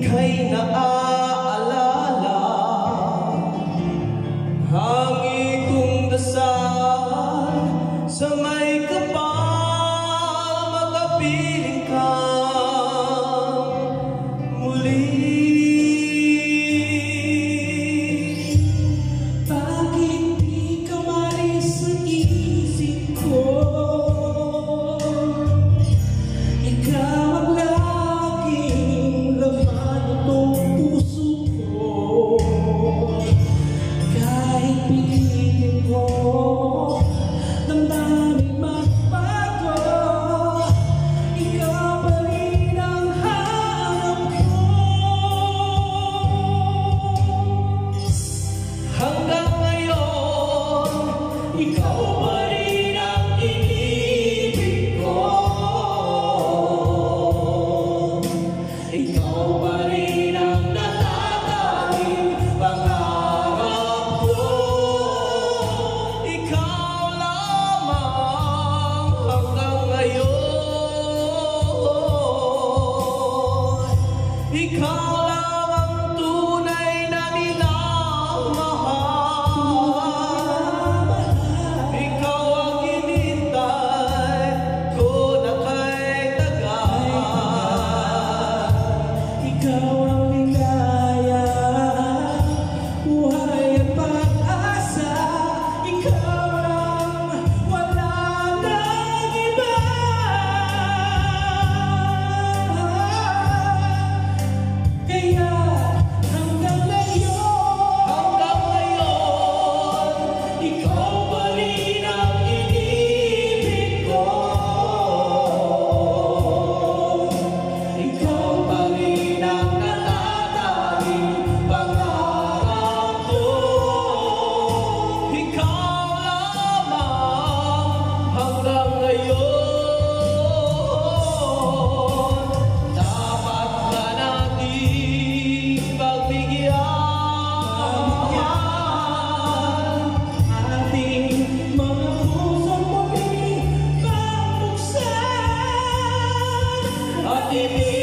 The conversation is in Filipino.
ika'y naaalala. Hangi kong dasal sa may kapal, makapiling ka muli. Bakit di ka malis sa isip ko? Ikaw ang laging laman itong puso ko. Kahit pilitin ko, damdamin magbago, ikaw pa rin ang hanap ko. Hanggang ngayon, ikaw pa rin ang iniibig ko. Ikaw pa rin ang natatanging pangarap ko. Ikaw lamang hanggang ngayon. Ikaw lang ang tunay na minamahal. Ikaw ang hinintay ko na kay tagal. Ikaw ang ligaya, buhay at pag-asa. Ikaw lang, wala nang iba. Kaya hanggang ngayon, ikaw pa rin ang iniibig ko. Ikaw pa rin ang natatanging pangarap ko. Ikaw lamang hanggang ngayon. Dapat ba nating pagbigyan ating mga pusong muling pabuksan at ibigay